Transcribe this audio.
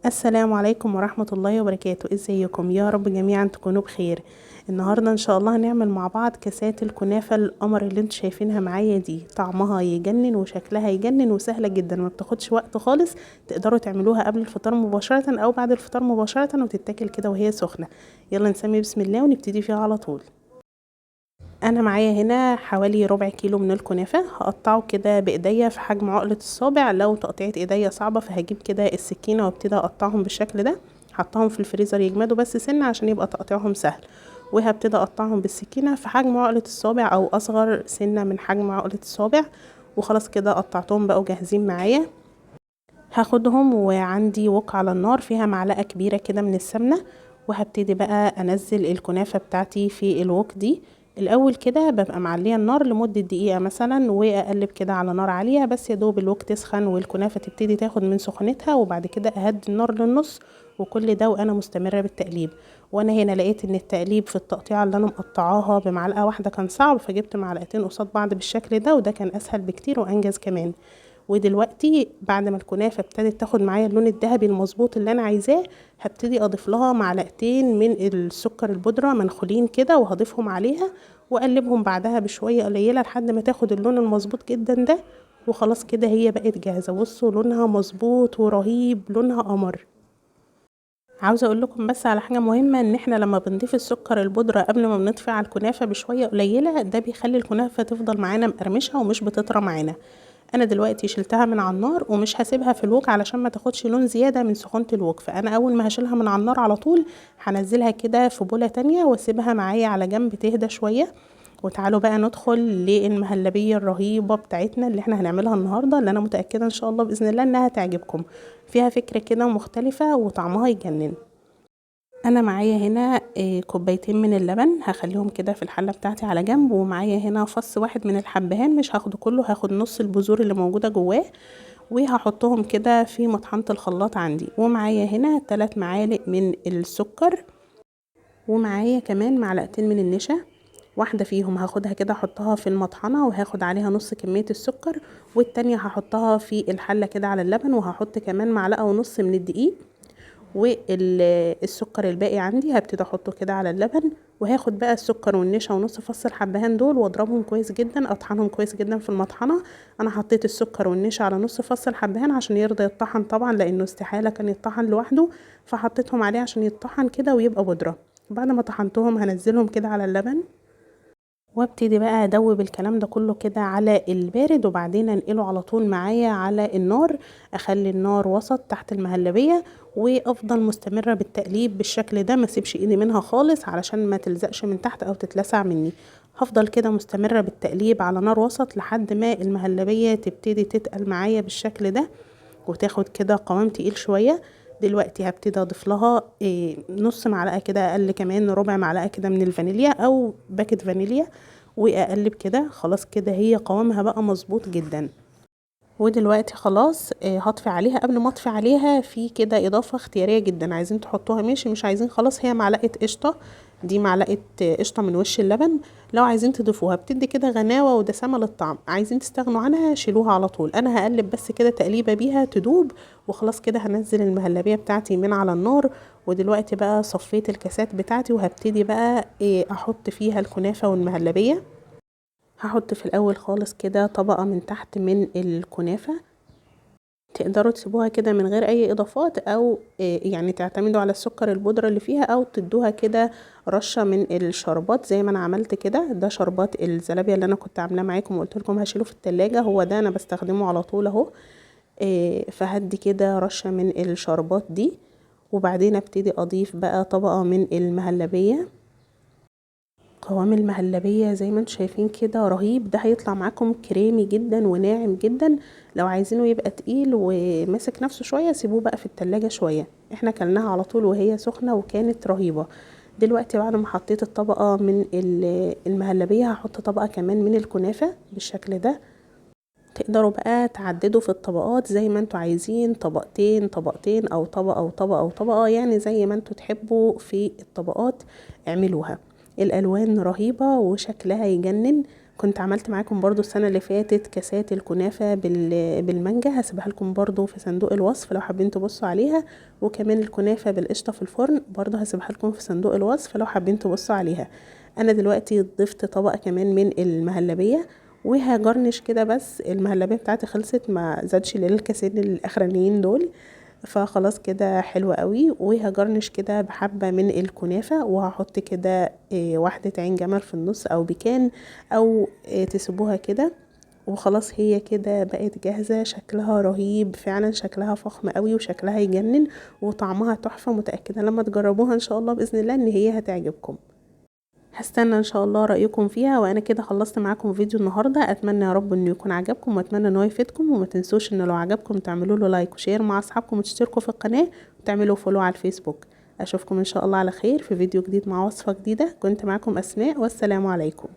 السلام عليكم ورحمة الله وبركاته. ازيكم؟ يا رب جميعا تكونوا بخير. النهاردة ان شاء الله هنعمل مع بعض كاسات الكنافة القمر اللي انتوا شايفينها معايا دي. طعمها يجنن وشكلها يجنن وسهلة جدا، ما بتاخدش وقت خالص. تقدروا تعملوها قبل الفطار مباشرة او بعد الفطار مباشرة وتتاكل كده وهي سخنة. يلا نسمي بسم الله ونبتدي فيها على طول. انا معايا هنا حوالي ربع كيلو من الكنافه، هقطعه كده بايديا في حجم عقله الصابع. لو تقطيعه ايديا صعبه فهجيب كده السكينه وابتدي اقطعهم بالشكل ده. حطهم في الفريزر يجمدوا بس سنه عشان يبقى تقطيعهم سهل، وهبتدي اقطعهم بالسكينه في حجم عقله الصابع او اصغر سنه من حجم عقله الصابع. وخلاص كده قطعتهم بقوا جاهزين معايا. هاخدهم وعندي وok على النار فيها معلقه كبيره كده من السمنه، وهبتدي بقى انزل الكنافه بتاعتي في الوok دي. الاول كده ببقى معليه النار لمده دقيقه مثلا، واقلب كده على نار عاليه بس يا دوب الوك تسخن والكنافه تبتدي تاخد من سخونتها، وبعد كده اهدي النار للنص. وكل ده وانا مستمره بالتقليب. وانا هنا لقيت ان التقليب في التقطيعه اللي انا مقطعاها بمعلقه واحده كان صعب، فجبت معلقتين قصاد بعض بالشكل ده، وده كان اسهل بكتير وانجز كمان. ودلوقتي بعد ما الكنافه ابتدت تاخد معايا اللون الذهبي المظبوط اللي انا عايزاه، هبتدي اضيف لها معلقتين من السكر البودره منخولين كده وهضيفهم عليها، واقلبهم بعدها بشويه قليله لحد ما تاخد اللون المظبوط جدا ده. وخلاص كده هي بقت جاهزه. بصوا لونها مظبوط ورهيب، لونها قمر. عاوزه اقول لكم بس على حاجه مهمه، ان احنا لما بنضيف السكر البودره قبل ما بنطفي على الكنافه بشويه قليله، ده بيخلي الكنافه تفضل معانا مقرمشه ومش بتطرى معانا. انا دلوقتي شلتها من على النار ومش هسيبها في الوك علشان ما تاخدش لون زياده من سخونه الوك، فانا اول ما هشيلها من على النار على طول هنزلها كده في بوله تانية واسيبها معايا على جنب تهدى شويه. وتعالوا بقى ندخل للمهلبيه الرهيبه بتاعتنا اللي احنا هنعملها النهارده، اللي انا متاكده ان شاء الله باذن الله انها تعجبكم. فيها فكره كده مختلفه وطعمها يجنن. انا معايا هنا كوبايتين من اللبن، هخليهم كده في الحله بتاعتي على جنب. ومعايا هنا فص واحد من الحبهان، مش هاخده كله، هاخد نص البذور اللي موجوده جواه، وهحطهم كده في مطحنه الخلاط عندي. ومعايا هنا 3 معالق من السكر، ومعايا كمان معلقتين من النشا. واحده فيهم هاخدها كده احطها في المطحنه وهاخد عليها نص كميه السكر، والتانية هحطها في الحله كده على اللبن، وهحط كمان معلقه ونص من الدقيق. والسكر الباقي عندي هبتدي احطه كده على اللبن، وهاخد بقى السكر والنشا ونص فص الحبهان دول واضربهم كويس جدا، اطحنهم كويس جدا في المطحنه. انا حطيت السكر والنشا على نص فص الحبهان عشان يرضى يتطحن طبعا، لانه استحاله كان يتطحن لوحده، فحطيتهم عليه عشان يتطحن كده ويبقى بودره. بعد ما طحنتهم هنزلهم كده على اللبن، وابتدي بقى ادوب الكلام ده كله كده على البارد، وبعدين انقله على طول معايا على النار. اخلي النار وسط تحت المهلبيه، وافضل مستمره بالتقليب بالشكل ده، ما اسيبش ايدي منها خالص علشان ما تلزقش من تحت او تتلسع مني. هفضل كده مستمره بالتقليب على نار وسط لحد ما المهلبيه تبتدي تتقل معايا بالشكل ده وتاخد كده قوام تقيل شويه. دلوقتي هبتدي اضيف لها نص معلقه كده، اقل كمان ربع معلقه كده من الفانيليا او باكت فانيليا، واقلب كده. خلاص كده هي قوامها بقى مظبوط جدا. ودلوقتي خلاص هطفي عليها. قبل ما اطفي عليها في كده اضافه اختياريه جدا، عايزين تحطوها ماشي، مش عايزين خلاص. هي معلقه قشطه، دي معلقه قشطه من وش اللبن. لو عايزين تضيفوها بتدي كده غناوه ودسامه للطعم، عايزين تستغنوا عنها شيلوها على طول. انا هقلب بس كده تقليبه بيها تدوب. وخلاص كده هنزل المهلبيه بتاعتي من على النار. ودلوقتي بقى صفيت الكاسات بتاعتي وهبتدي بقى احط فيها الكنافه والمهلبيه. هحط في الاول خالص كده طبقه من تحت من الكنافه. تقدروا تسيبوها كده من غير اي اضافات، او يعني تعتمدوا على السكر البودرة اللي فيها، او تدوها كده رشة من الشربات زي ما انا عملت كده. ده شربات الزلابية اللي انا كنت عاملاه معاكم وقلت لكم هشيله في التلاجة، هو ده انا بستخدمه على طول اهو. فهدي كده رشة من الشربات دي، وبعدين ابتدي اضيف بقى طبقة من المهلبية. قوام المهلبية زي ما انتم شايفين كده رهيب، ده هيطلع معاكم كريمي جدا وناعم جدا. لو عايزينه يبقى تقيل وماسك نفسه شوية سيبوه بقى في التلاجة شوية. احنا كلناها على طول وهي سخنة وكانت رهيبة. دلوقتي بعد ما حطيت الطبقة من المهلبية هحط طبقة كمان من الكنافة بالشكل ده. تقدروا بقى تعددوا في الطبقات زي ما انتوا عايزين، طبقتين طبقتين او طبقة او طبقة او طبقة، يعني زي ما انتوا تحبوا في الطبقات اعملوها. الالوان رهيبة وشكلها يجنن. كنت عملت معاكم برضو السنة اللي فاتت كاسات الكنافة بالمانجا، هسيبها لكم برضو في صندوق الوصف لو حابين تبصوا عليها. وكمان الكنافة بالقشطة في الفرن برضو هسيبها لكم في صندوق الوصف لو حابين تبصوا عليها. انا دلوقتي ضفت طبقة كمان من المهلبية وهجرنش كده، بس المهلبية بتاعتي خلصت ما زادش للكاسين الاخرانيين دول، فخلاص كده حلو قوي. وهجرنش كده بحبة من الكنافة، وهحط كده واحدة عين جمل في النص او بيكان، او تسيبوها كده. وخلاص هي كده بقت جاهزة، شكلها رهيب فعلا، شكلها فخم قوي وشكلها يجنن وطعمها تحفة. متأكدة لما تجربوها ان شاء الله بإذن الله ان هي هتعجبكم. هستنى ان شاء الله رأيكم فيها. وانا كده خلصت معاكم فيديو النهاردة، اتمنى يا رب انه يكون عجبكم، واتمنى انه يفيدكم. وما تنسوش ان لو عجبكم تعملوا له لايك وشير مع اصحابكم، وتشتركوا في القناة وتعملوا فولو على الفيسبوك. اشوفكم ان شاء الله على خير في فيديو جديد مع وصفة جديدة. كنت معاكم اسماء، والسلام عليكم.